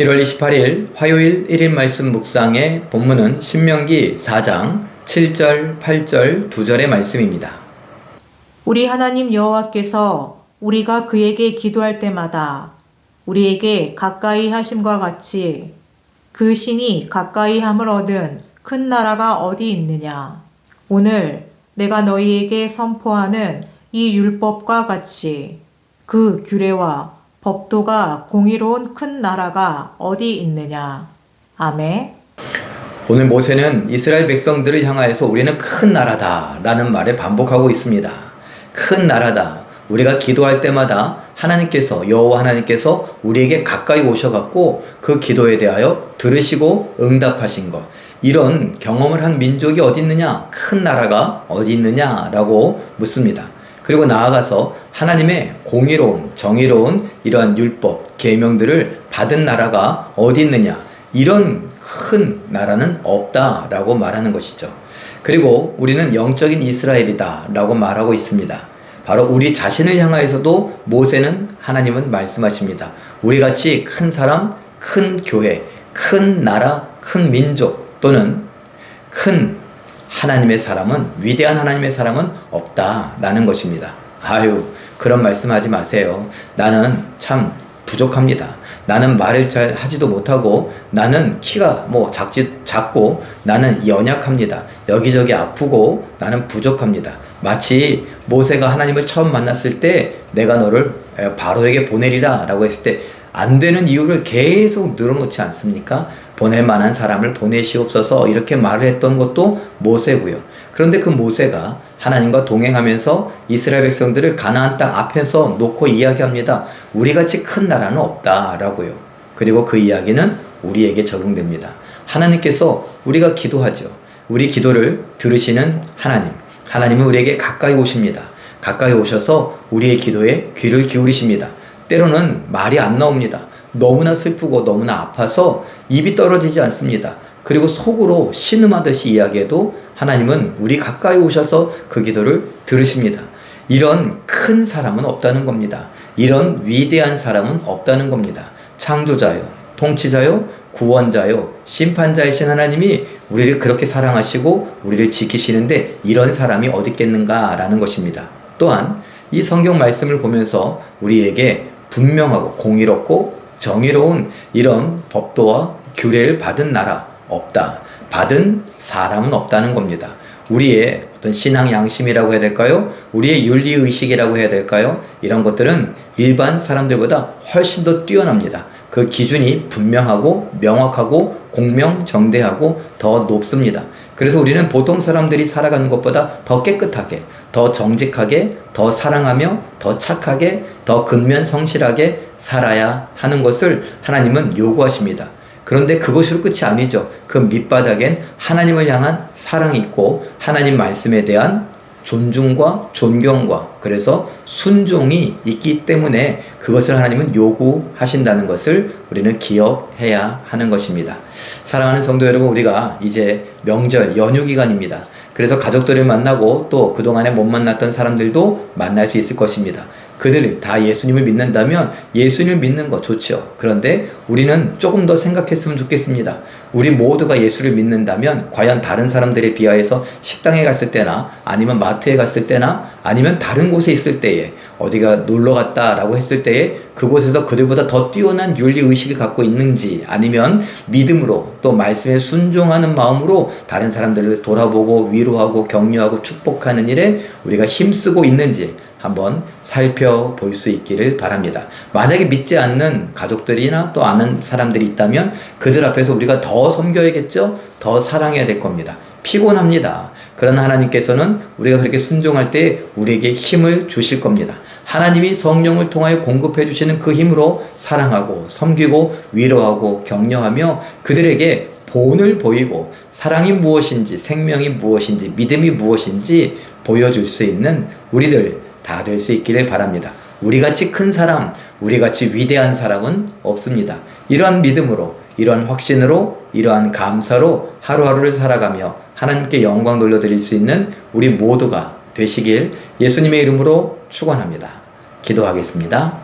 1월 28일 화요일 1일 말씀 묵상의 본문은 신명기 4장 7절, 8절, 2절의 말씀입니다. 우리 하나님 여호와께서 우리가 그에게 기도할 때마다 우리에게 가까이 하심과 같이 그 신이 가까이 함을 얻은 큰 나라가 어디 있느냐. 오늘 내가 너희에게 선포하는 이 율법과 같이 그 규례와 법도가 공의로운 큰 나라가 어디 있느냐. 아멘. 오늘 모세는 이스라엘 백성들을 향하여서 우리는 큰 나라다 라는 말을 반복하고 있습니다. 큰 나라다. 우리가 기도할 때마다 하나님께서, 여호와 하나님께서 우리에게 가까이 오셔갖고 그 기도에 대하여 들으시고 응답하신 것, 이런 경험을 한 민족이 어디 있느냐, 큰 나라가 어디 있느냐라고 묻습니다. 그리고 나아가서 하나님의 공의로운, 정의로운 이러한 율법, 계명들을 받은 나라가 어디 있느냐, 이런 큰 나라는 없다라고 말하는 것이죠. 그리고 우리는 영적인 이스라엘이다 라고 말하고 있습니다. 바로 우리 자신을 향하여서도 모세는, 하나님은 말씀하십니다. 우리같이 큰 사람, 큰 교회, 큰 나라, 큰 민족 또는 큰 하나님의 사람은, 위대한 하나님의 사람은 없다라는 것입니다. 아유, 그런 말씀하지 마세요. 나는 참 부족합니다. 나는 말을 잘 하지도 못하고, 나는 키가 작고, 나는 연약합니다. 여기저기 아프고, 나는 부족합니다. 마치 모세가 하나님을 처음 만났을 때 내가 너를 바로에게 보내리라 라고 했을 때 안 되는 이유를 계속 늘어놓지 않습니까? 보낼 만한 사람을 보내시옵소서, 이렇게 말을 했던 것도 모세고요. 그런데 그 모세가 하나님과 동행하면서 이스라엘 백성들을 가나안 땅 앞에서 놓고 이야기합니다. 우리같이 큰 나라는 없다라고요. 그리고 그 이야기는 우리에게 적용됩니다. 하나님께서, 우리가 기도하죠. 우리 기도를 들으시는 하나님은 우리에게 가까이 오십니다. 가까이 오셔서 우리의 기도에 귀를 기울이십니다. 때로는 말이 안 나옵니다. 너무나 슬프고 너무나 아파서 입이 떨어지지 않습니다. 그리고 속으로 신음하듯이 이야기해도 하나님은 우리 가까이 오셔서 그 기도를 들으십니다. 이런 큰 사람은 없다는 겁니다. 이런 위대한 사람은 없다는 겁니다. 창조자요, 통치자요, 구원자요, 심판자이신 하나님이 우리를 그렇게 사랑하시고 우리를 지키시는데 이런 사람이 어디 있겠는가라는 것입니다. 또한 이 성경 말씀을 보면서 우리에게 분명하고 공의롭고 정의로운 이런 법도와 규례를 받은 나라 없다, 받은 사람은 없다는 겁니다. 우리의 어떤 신앙 양심이라고 해야 될까요? 우리의 윤리의식이라고 해야 될까요? 이런 것들은 일반 사람들보다 훨씬 더 뛰어납니다. 그 기준이 분명하고 명확하고 공명정대하고 더 높습니다. 그래서 우리는 보통 사람들이 살아가는 것보다 더 깨끗하게, 더 정직하게, 더 사랑하며 더 착하게, 더 근면 성실하게 살아야 하는 것을 하나님은 요구하십니다. 그런데 그것으로 끝이 아니죠. 그 밑바닥엔 하나님을 향한 사랑이 있고 하나님 말씀에 대한 존중과 존경과, 그래서 순종이 있기 때문에 그것을 하나님은 요구하신다는 것을 우리는 기억해야 하는 것입니다. 사랑하는 성도 여러분, 우리가 이제 명절 연휴 기간입니다. 그래서 가족들을 만나고 또 그동안에 못 만났던 사람들도 만날 수 있을 것입니다. 그들 다 예수님을 믿는다면 예수님을 믿는 거 좋죠. 그런데 우리는 조금 더 생각했으면 좋겠습니다. 우리 모두가 예수를 믿는다면 과연 다른 사람들에 비하여서 식당에 갔을 때나 아니면 마트에 갔을 때나 아니면 다른 곳에 있을 때에, 어디가 놀러 갔다라고 했을 때에 그곳에서 그들보다 더 뛰어난 윤리의식을 갖고 있는지, 아니면 믿음으로 또 말씀에 순종하는 마음으로 다른 사람들을 돌아보고 위로하고 격려하고 축복하는 일에 우리가 힘쓰고 있는지 한번 살펴볼 수 있기를 바랍니다. 만약에 믿지 않는 가족들이나 또 아는 사람들이 있다면 그들 앞에서 우리가 더 섬겨야겠죠? 더 사랑해야 될 겁니다. 피곤합니다. 그러나 하나님께서는 우리가 그렇게 순종할 때 우리에게 힘을 주실 겁니다. 하나님이 성령을 통하여 공급해 주시는 그 힘으로 사랑하고 섬기고 위로하고 격려하며 그들에게 본을 보이고 사랑이 무엇인지, 생명이 무엇인지, 믿음이 무엇인지 보여줄 수 있는 우리들 다 될 수 있기를 바랍니다. 우리같이 큰 사람, 우리같이 위대한 사람은 없습니다. 이러한 믿음으로, 이러한 확신으로, 이러한 감사로 하루하루를 살아가며 하나님께 영광 돌려드릴 수 있는 우리 모두가 되시길 예수님의 이름으로 축원합니다. 기도하겠습니다.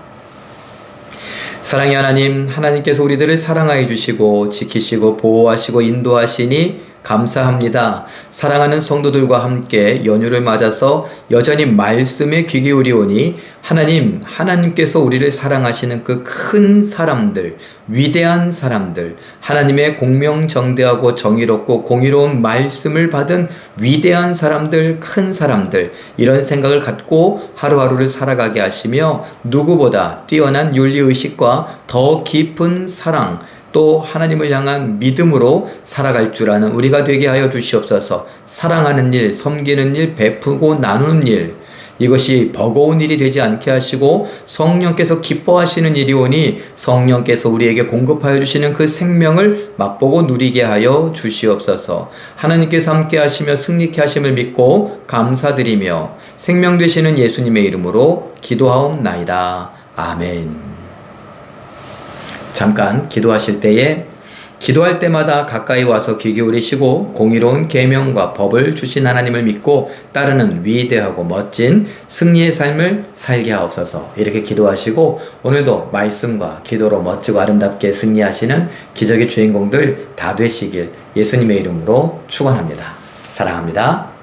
사랑의 하나님, 하나님께서 우리들을 사랑하여 주시고 지키시고 보호하시고 인도하시니 감사합니다. 사랑하는 성도들과 함께 연휴를 맞아서 여전히 말씀에 귀 기울이오니 하나님께서 우리를 사랑하시는 그 큰 사람들, 위대한 사람들, 하나님의 공명정대하고 정의롭고 공의로운 말씀을 받은 위대한 사람들, 큰 사람들, 이런 생각을 갖고 하루하루를 살아가게 하시며 누구보다 뛰어난 윤리의식과 더 깊은 사랑, 또 하나님을 향한 믿음으로 살아갈 줄 아는 우리가 되게 하여 주시옵소서. 사랑하는 일, 섬기는 일, 베푸고 나누는 일, 이것이 버거운 일이 되지 않게 하시고 성령께서 기뻐하시는 일이오니 성령께서 우리에게 공급하여 주시는 그 생명을 맛보고 누리게 하여 주시옵소서. 하나님께서 함께 하시며 승리케 하심을 믿고 감사드리며 생명 되시는 예수님의 이름으로 기도하옵나이다. 아멘. 잠깐 기도하실 때에 기도할 때마다 가까이 와서 귀 기울이시고 공의로운 계명과 법을 주신 하나님을 믿고 따르는 위대하고 멋진 승리의 삶을 살게 하옵소서. 이렇게 기도하시고 오늘도 말씀과 기도로 멋지고 아름답게 승리하시는 기적의 주인공들 다 되시길 예수님의 이름으로 축원합니다. 사랑합니다.